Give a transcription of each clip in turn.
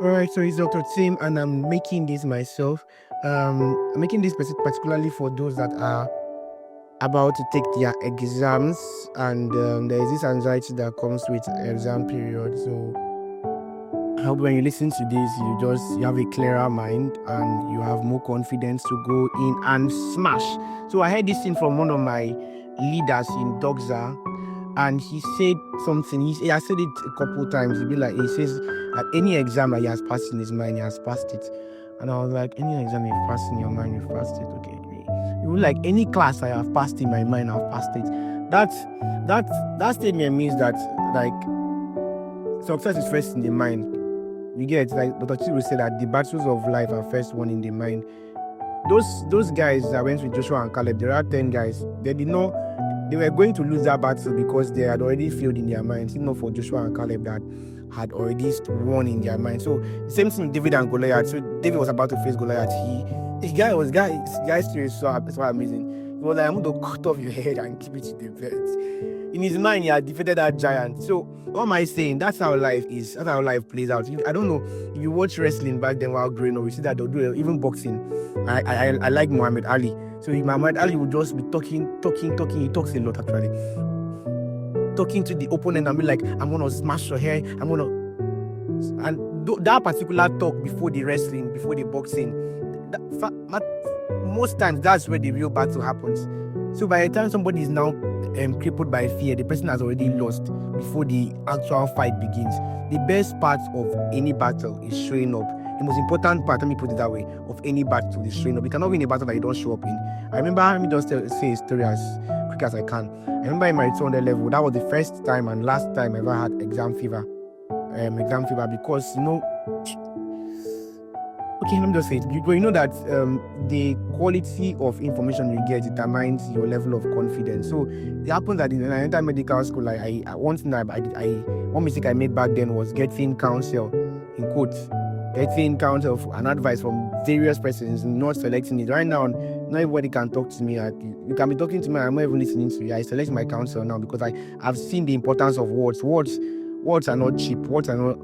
All right, so it's Dr. Tim, and I'm making this myself. I'm making this particularly for those that are about to take their exams, and there is this anxiety that comes with exam period. So I hope when you listen to this, you have a clearer mind and you have more confidence to go in and smash. So I heard this thing from one of my leaders in Doxa, and he said something. He has said it a couple of times. He says that any exam that he has passed in his mind, he has passed it. And I was like, any exam you've passed in your mind, you've passed it. Okay. Like any class I have passed in my mind, I've passed it. That statement means that like success is first in the mind. You get, like Dr. Chiru said, that the battles of life are first won in the mind. Those guys that went with Joshua and Caleb, there are 10 guys. They did not. They were going to lose that battle because they had already failed in their minds. Not for Joshua and Caleb that had already won in their mind. So the same thing with David and Goliath. So David was about to face Goliath. This guy's story is so amazing. He was like, I'm going to cut off your head and keep it in the belt. In his mind, he had defeated that giant. So what am I saying? That's how life is. That's how life plays out. I don't know. If you watch wrestling back then while growing up, you see that they'll do it, even boxing. I like Muhammad Ali. So Muhammad Ali would just be talking. He talks a lot actually. Talking to the opponent and be like, I'm gonna smash your hair. And that particular talk before the wrestling, before the boxing, most times that's where the real battle happens. So by the time somebody is now crippled by fear, the person has already lost before the actual fight begins. The best part of any battle is showing up. The most important part, let me put it that way, of any battle is showing up. You cannot win a battle that you don't show up in. I remember, let me just say a story as quick as I can. I remember in my 200 level, that was the first time and last time I ever had exam fever. Because, okay, let me just say it. You know that the quality of information you get determines your level of confidence. So it happens that when I entered medical school, one mistake I made back then was getting counsel, in quotes, getting counsel and advice from various persons, not selecting it. Right now, not everybody can talk to me. You can be talking to me, I'm not even listening to you. I select my counsel now because I've seen the importance of words. Words are not cheap. Words are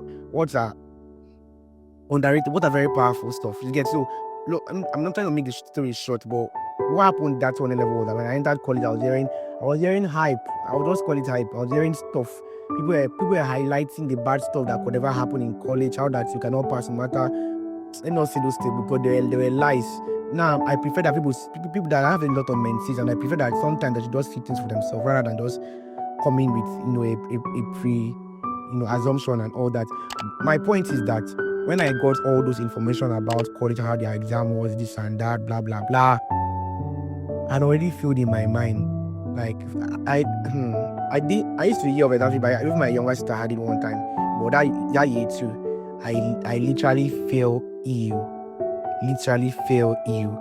underrated. What are very powerful stuff. You get, so look, I'm not trying to make the story short, but what happened that one level was that when I entered college, I was hearing hype. I would just call it hype. I was hearing stuff. People were highlighting the bad stuff that could ever happen in college, how that you cannot pass no matter. Let me not say those things because they were lies. Now I prefer that people that have a lot of menses, and I prefer that sometimes they should just see things for themselves rather than just coming with a pre assumption and all that. My point is that when I got all those information about college, how their exam was, this and that, blah blah blah, I'd already filled in my mind. Like I used to hear of exam fever. Even my younger sister had it one time, but that year too, I literally fell ill.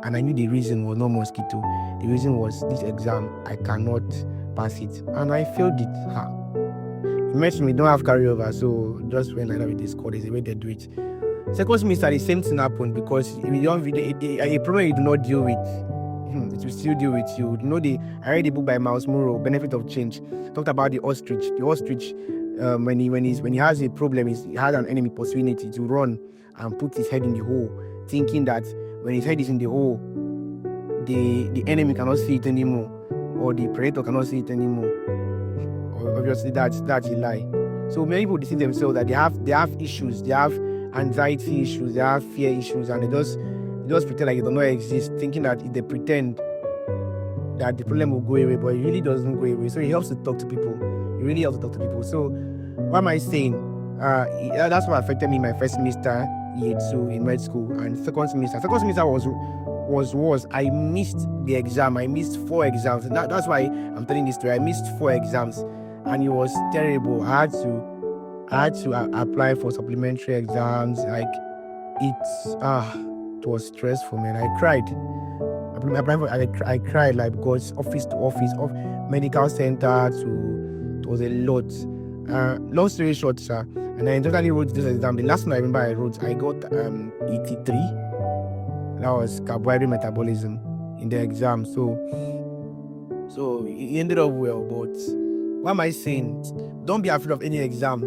And I knew the reason was not mosquito. The reason was this exam, I cannot pass it, and I failed it. Imagine we don't have carryover, so just when I know with this code is the way they do it. Second semester, the same thing happened because if you don't a problem you do not deal with, it will still deal with you. I read a book by Miles Monroe, Benefit of Change. Talked about the ostrich. The ostrich, when he has a problem, he has an enemy opportunity to run and put his head in the hole, thinking that when his head is in the hole, the enemy cannot see it anymore, or the predator cannot see it anymore. Obviously, that's a lie. So many people deceive themselves that they have issues, they have anxiety issues, they have fear issues, and they just pretend like it does not exist, thinking that if they pretend that the problem will go away, but it really doesn't go away. So it helps to talk to people. It really helps to talk to people. So what am I saying? That's what affected me in my first semester, year 2 in med school, and second semester was I missed the exam. I missed 4 exams. That's why I'm telling this story. I missed 4 exams, and it was terrible. I had to apply for supplementary exams. Like it was stressful, man. I cried. I cried like because office to office, of medical center to, it was a lot. Long story short, sir. And I totally wrote this exam. The last one I remember I wrote, I got 83. That was carbohydrate metabolism in the exam. So it ended up well. But what am I saying? Don't be afraid of any exam.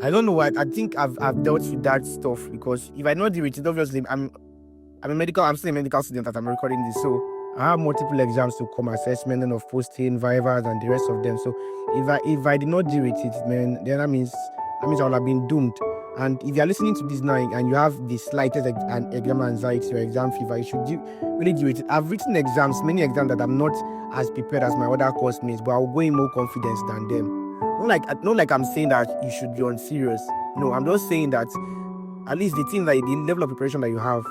I don't know what. I think I've dealt with that stuff, because if I not deal with it, obviously I'm still a medical student that I'm recording this, so I have multiple exams to come, assessment and of posting, vivas and the rest of them. So if I did not deal with it, man, then that means I would have been doomed. And if you're listening to this now and you have the slightest exam anxiety or exam fever, you should really deal with it. I've written exams, many exams that I'm not as prepared as my other course mates, but I'll go in more confidence than them. Not like I'm saying that you should be unserious. No, I'm just saying that at least the level of preparation that you have,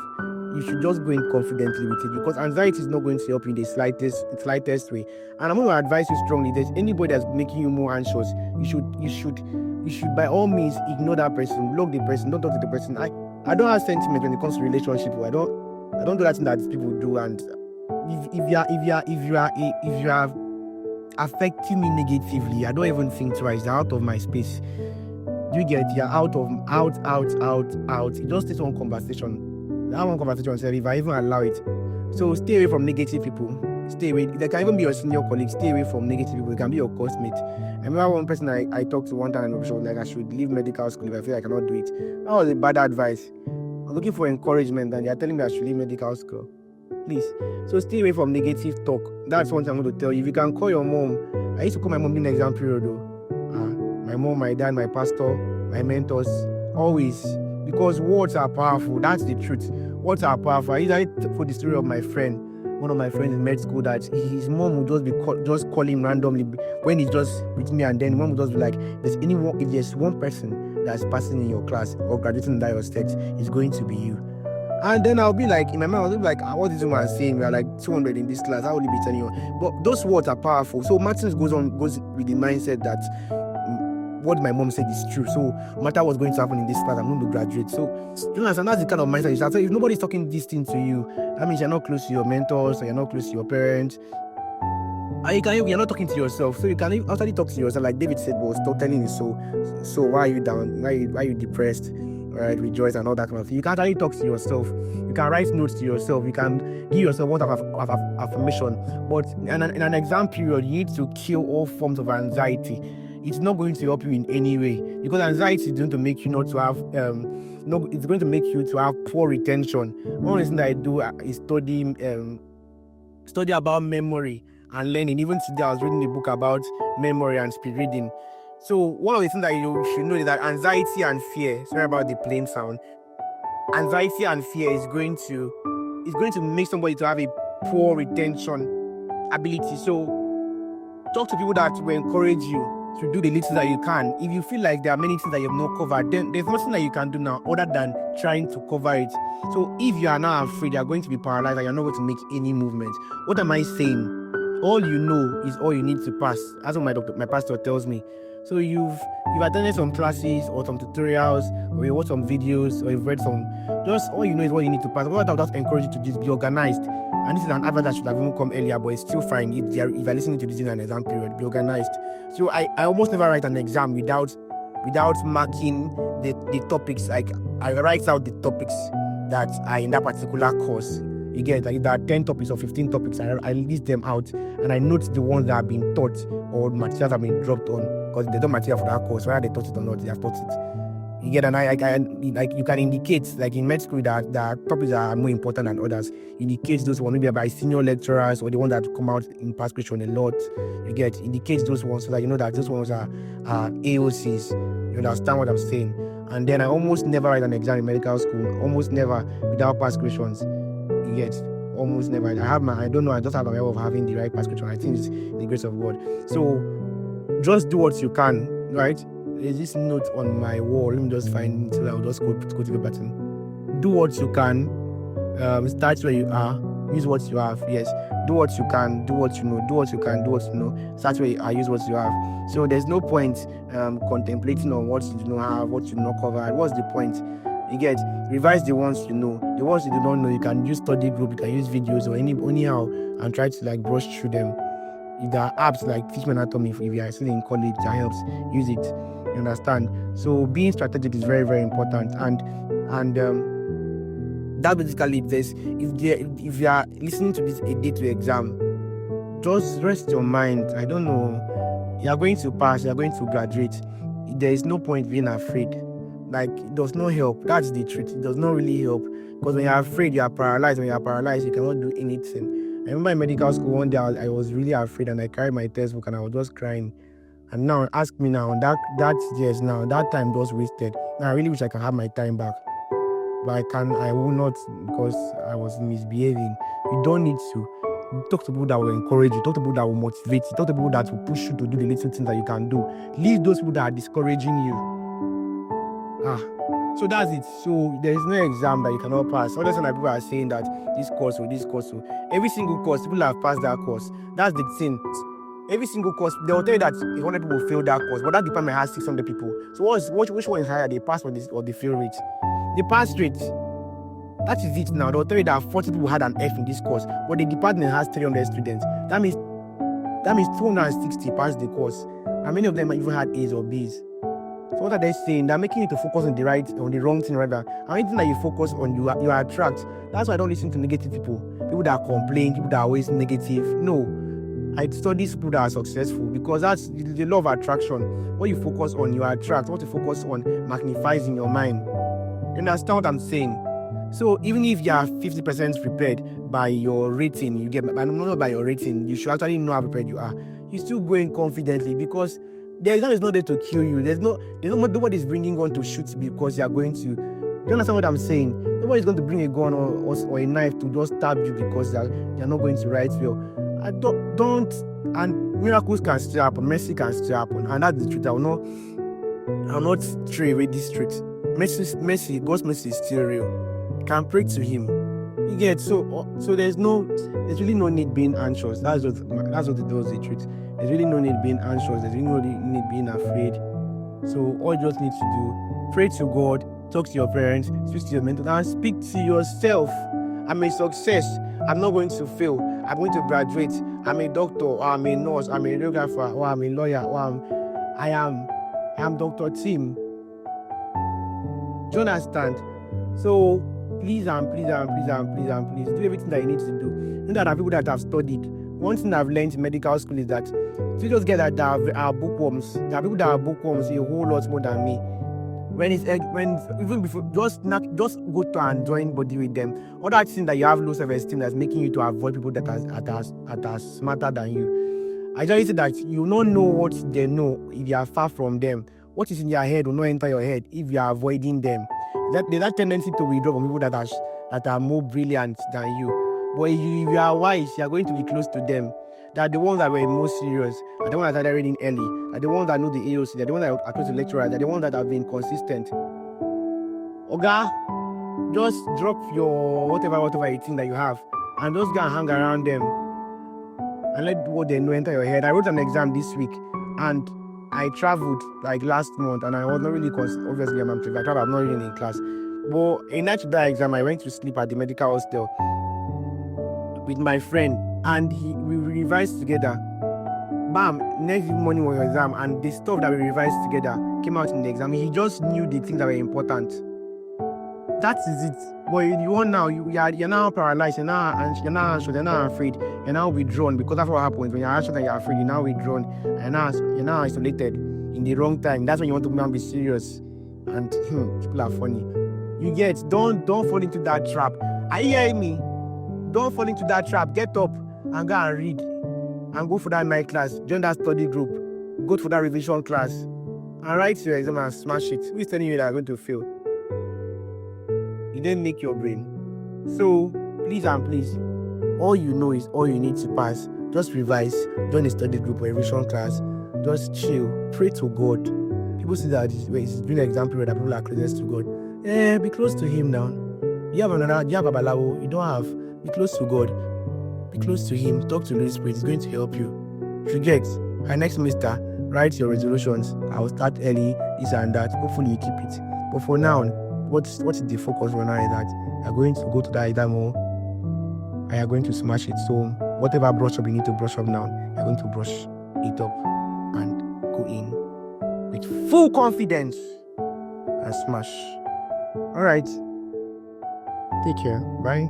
you should just go in confidently with it, because anxiety is not going to help you in the slightest way. And I'm going to advise you strongly, if there's anybody that's making you more anxious, you should by all means ignore that person, block the person, don't talk to the person. I don't have sentiment when it comes to relationship. I don't do that thing that people do. And if you are affecting me negatively, I don't even think twice. You're out of my space. You get, you're out. It just takes one conversation. That one conversation, if I even allow it. So stay away from negative people. Stay away. They can even be your senior colleague. Stay away from negative people. They can be your coursemate. I remember one person I talked to one time, and she was like, I should leave medical school if I feel I cannot do it. That was a bad advice. I'm looking for encouragement, and they're telling me I should leave medical school. Please. So stay away from negative talk. That's one thing I'm going to tell you. If you can call your mom, I used to call my mom in the exam period though. My mom, my dad, my pastor, my mentors, always. Because words are powerful. That's the truth. Words are powerful. I for the story of my friend, one of my friends in med school, that his mom would just call him randomly when he's just with me, and then mom would just be like, if there's one person that's passing in your class or graduating in that your state, it's going to be you. And then I'll be like, in my mind, I'll be like, what is this woman saying? We are like 200 in this class. How will he be telling you? But those words are powerful. So Martins goes with the mindset that what my mom said is true. So no matter what's going to happen in this class, I'm going to graduate. So you know, and that's the kind of mindset you start. So if nobody's talking this thing to you, that means you're not close to your mentors, or you're not close to your parents. And you're not talking to yourself. So you can actually talk to yourself, like David said, well, stop telling you so why are you down? Why are you depressed? Right, rejoice and all that kind of thing. You can actually talk to yourself. You can write notes to yourself. You can give yourself one of affirmation. But in an exam period, you need to kill all forms of anxiety. It's not going to help you in any way, because anxiety is going to make you it's going to make you to have poor retention. One reason that I do is study about memory and learning. Even today, I was reading a book about memory and speed reading. So one of the things that you should know is that anxiety and fear, sorry about the plain sound, anxiety and fear is going to make somebody to have a poor retention ability. So talk to people that will encourage you to do the little that you can. If you feel like there are many things that you have not covered, then there's nothing that you can do now other than trying to cover it. So if you are now afraid, you are going to be paralyzed and you're not going to make any movement. What am I saying? All you know is all you need to pass. That's what my pastor tells me. So you've attended some classes or some tutorials, or you watched some videos, or you've read some. Just all you know is what you need to pass. What I would just encourage you to just be organized. And this is an advert that should have even come earlier, but it's still fine if you're listening to this in an exam period. Be organized. So I almost never write an exam without marking the topics. Like I write out the topics that are in that particular course. You get, like, there are 10 topics or 15 topics. I list them out and I note the ones that have been taught or materials have been dropped on, because they don't material for that course. Whether they taught it or not, they have taught it. You get, and you can indicate, like in med school, that topics that are more important than others. Indicates those ones maybe by senior lecturers or the ones that come out in past question a lot. You get, indicates those ones so that you know that those ones are AOCs. You understand what I'm saying? And then I almost never write an exam in medical school. Almost never without past questions. You get, almost never. I don't know. I just have a way of having the right past question. I think it's the grace of God. So just do what you can, right? There's this note on my wall. Let me just find it. I'll just go to the button. Do what you can. Start where you are. Use what you have. Yes. Do what you can. Do what you know. Do what you can. Do what you know. Start where you are. Use what you have. So there's no point contemplating on what you do not have, what you do not cover. What's the point? You get, revise the ones you know. The ones you do not know, you can use study group, you can use videos or anyhow and try to like brush through them. If there are apps like Teach Me Anatomy, if you are still in college, that helps. Use it. You understand? So being strategic is very, very important. And that basically this. If you are listening to this a day to exam, just rest your mind. I don't know. You are going to pass. You are going to graduate. there is no point being afraid. Like, it does not help. That's the truth. It does not really help. Because when you're afraid, you are paralyzed. When you're paralyzed, you cannot do anything. I remember in medical school one day, I was really afraid, and I carried my textbook and I was just crying. And now, ask me now, that years now, that time was wasted. Now I really wish I could have my time back. But I will not, because I was misbehaving. You don't need to. You talk to people that will encourage you, talk to people that will motivate you, talk to people that will push you to do the little things that you can do. Leave those people that are discouraging you. So that's it. So there is no exam that you cannot pass. All the time people are saying that this course or this course. Every single course, people have passed that course. That's the thing. Every single course, they will tell you that 100 people fail that course, but that department has 600 people. So which one is higher, the pass or the fail rate? The pass rate. That is it now. They'll tell you that 40 people had an F in this course, but the department has 300 students. That means 260 passed the course. And many of them even had A's or B's. So what are they saying? They're making you to focus on the wrong thing rather. And anything that you focus on, you attract. That's why I don't listen to negative people. People that complain, people that are always negative. No. I study people that are successful, because that's the law of attraction. What you focus on, you attract. What you focus on magnifies in your mind. You understand what I'm saying? So even if you are 50% prepared by your rating, you get, but not by your rating, you should actually know how prepared you are. You still go in confidently, because the exam is not there to kill you. Nobody's bringing on to shoot you because you are going to. Do you understand what I'm saying? Nobody's going to bring a gun or a knife to just stab you because they're not going to write well. I don't, and miracles can still happen, mercy can still happen, and that's the truth. I will not stray away this truth. Mercy, God's mercy is still real. You can pray to Him. You get so there's really no need being anxious. That's what it does, the truth. There's really no need being anxious. There's really no need being afraid. So all you just need to do, pray to God, talk to your parents, speak to your mentor, and speak to yourself. I'm a success. I'm not going to fail. I'm going to graduate. I'm a doctor, or I'm a nurse, I'm a radiographer, or I'm a lawyer, or I am Dr. Tim. Do you understand? So please do everything that you need to do. You know, there are people that have studied. One thing I've learned in medical school is that you just get that there are bookworms. There are people that are bookworms a whole lot more than me. Even before, just go to and join body with them. All that thing that you have low self-esteem that's making you to avoid people that are smarter than you. I just say that you don't know what they know if you are far from them. What is in your head will not enter your head if you are avoiding them. There's that tendency to withdraw from people that are more brilliant than you. But if you are wise, you are going to be close to them. They are the ones that were most serious. Are the ones that are reading early. Are the ones that know the AOC. They're the ones that are close to lecturers. They're the ones that have been consistent. Oga, just drop your whatever you think that you have, and just go and hang around them, and let what they know enter your head. I wrote an exam this week, and I traveled like last month, and I was not really obviously I'm traveling. I'm not really in class. But in that exam, I went to sleep at the medical hostel with my friend, and we revised together. Bam! Next morning was your exam, and the stuff that we revised together came out in the exam. He just knew the things that were important. That is it. But you want now, you're now paralyzed, you're now anxious, you're now afraid, you're now withdrawn, because that's what happens when you're anxious and you're afraid. You're now withdrawn, and you're now isolated in the wrong time. That's when you want to be serious, and people are funny. You get, don't fall into that trap. Are you hearing me? Don't fall into that trap. Get up and go and read, and go for that night class. Join that study group. Go for that revision class, and write your exam and smash it. Who is telling you that you're going to fail? You didn't make your brain. So please, all you know is all you need to pass. Just revise, join a study group or a revision class. Just chill, pray to God. People say that it's during the exam period that people are closest to God. Be close to Him now. You have a balawo, you don't have. Be close to God. Be close to Him. Talk to the Holy Spirit. It's going to help you. Forget. And next semester, write your resolutions. I will start early, this and that. Hopefully you keep it. But for now, what is the focus for now is that you're going to go to that exam and you're going to smash it. So whatever brush up you need to brush up now, you're going to brush it up and go in with full confidence and smash. All right. Take care. Bye.